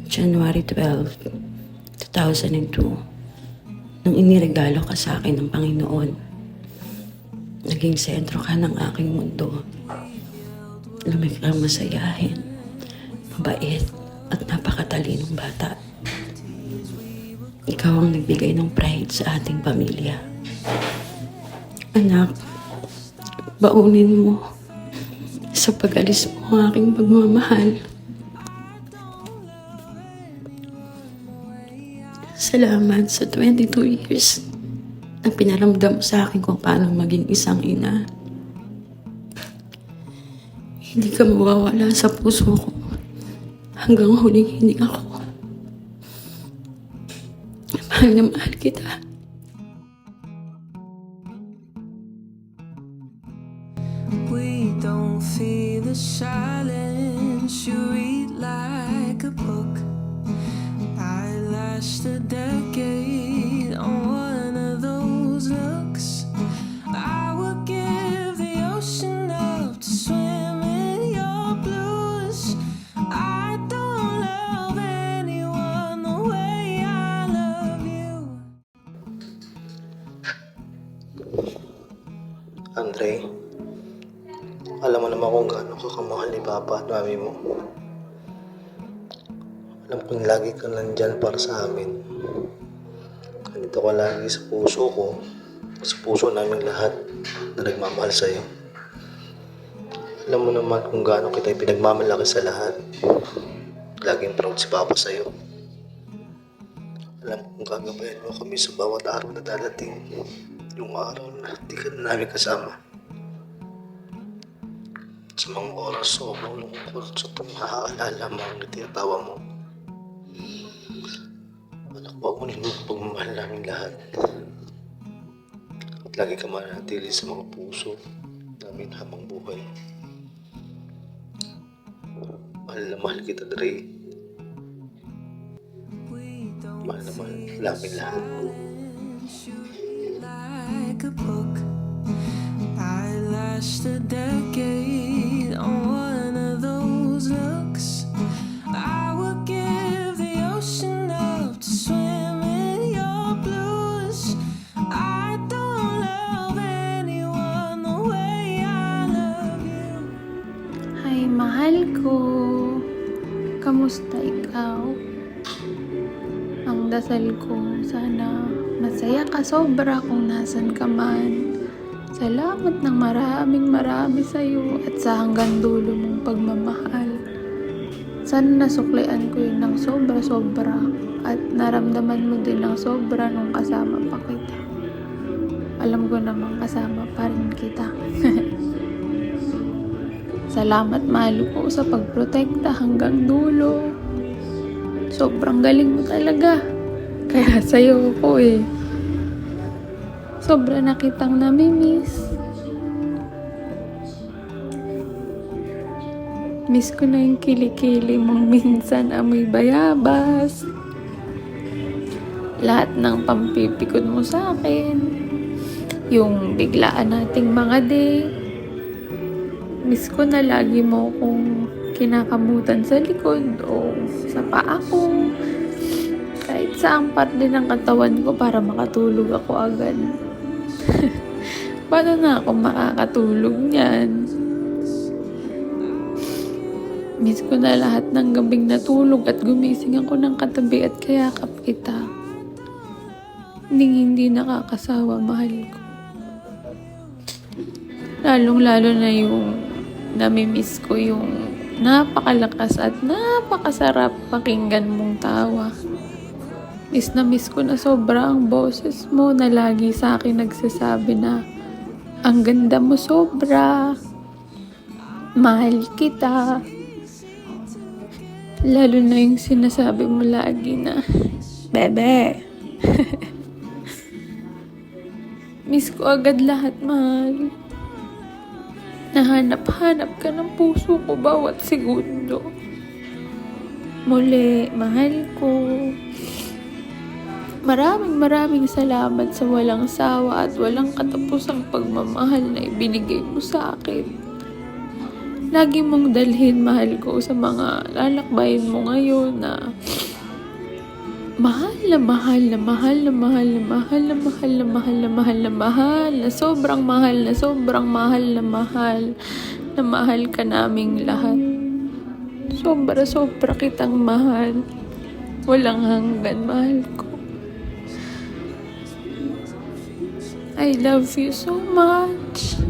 January 12, 2002, nung iniregalo ka sa akin ng Panginoon. Naging sentro ka ng aking mundo. Lumikang masayahin, mabait, at napakatalinong bata. Ikaw ang nagbigay ng pride sa ating pamilya. Anak, baunin mo sa pag-alis mo ang aking pagmamahal. Salamat sa 22 years na pinaramdam mo sa akin kung paano maging isang ina. Hindi ka mawawala sa puso ko hanggang huling hininga ko. Mahal na mahal kita. We don't feel the silence. You read like a book. I last a decade on one of those looks. I would give the ocean up to swim in your blues. I don't love anyone the way I love you. Andre, alam mo naman kung gaano ka kamahal ni Papa at Mami mo. Alam kong lagi ka nandyan para sa amin. Nandito ka lagi sa puso ko, sa puso namin lahat na nagmamahal sa'yo. Alam mo naman kung gaano kita pinagmamalaki sa lahat. Laging proud si Papa sa'yo. Alam mo kung gagabayan mo kami sa bawat araw na dadating. Yung araw na di ka na namin kasama. Sa mga oras sobrang lungkot sa tumahaalala mo ang tinatawa mo. Anak, pagunin mo ang pagmamahal namin lahat. At lagi ka manatili sa mga puso namin habang buhay. Mahal na mahal kita, Dre. Mahal na mahal namin lahat. Like a book, I last a decade on one of those looks. I would give the ocean up to swim in your blues. I don't love anyone the way I love you. Hi, mahal ko. Kamusta ikaw? Ang dasal ko, sana masaya ka sobra kung nasan ka man. Salamat ng marami sa'yo at sa hanggang dulo mong pagmamahal. Sana nasuklian ko yun ng sobra at naramdaman mo din ng sobra nung kasama pa kita. Alam ko namang kasama pa rin kita. Salamat mahal ko sa pagprotekta hanggang dulo. Sobrang galing mo talaga. Kaya sa'yo ko eh. Sobra na kitang namimiss. Miss ko na yung kilikili mong minsan amoy bayabas. Lahat ng pampipikod mo sa akin. Yung biglaan nating mga date. Miss ko na lagi mo kung kinakamutan sa likod o sa paa ko. Kahit saang parte ng katawan ko para makatulog ako agad. Paano na ako makakatulog niyan? Miss ko na lahat ng gabing natulog at gumising ako ng katabi at kayakap kita. Hindi nakakasawa, mahal ko. Lalong-lalo na yung namimiss ko yung napakalakas at napakasarap pakinggan mong tawa. Miss na miss ko na sobra ang boses mo na lagi sa akin nagsasabi na ang ganda mo sobra. Mahal kita. Lalo na yung sinasabi mo lagi na, Bebe. Miss ko agad lahat, mahal. Nahanap-hanap ka ng puso ko bawat segundo. Muli, mahal ko. Maraming salamat sa walang sawa at walang katapusang pagmamahal na ibinigay mo sa akin. lagi mong dalhin, mahal ko, sa mga lalakbayin mo ngayon na mahal na mahal na mahal na mahal na mahal na mahal na mahal na mahal na mahal na sobrang mahal na sobrang mahal na mahal ka naming lahat. Sobra kitang mahal. Walang hanggan, mahal ko. I love you so much.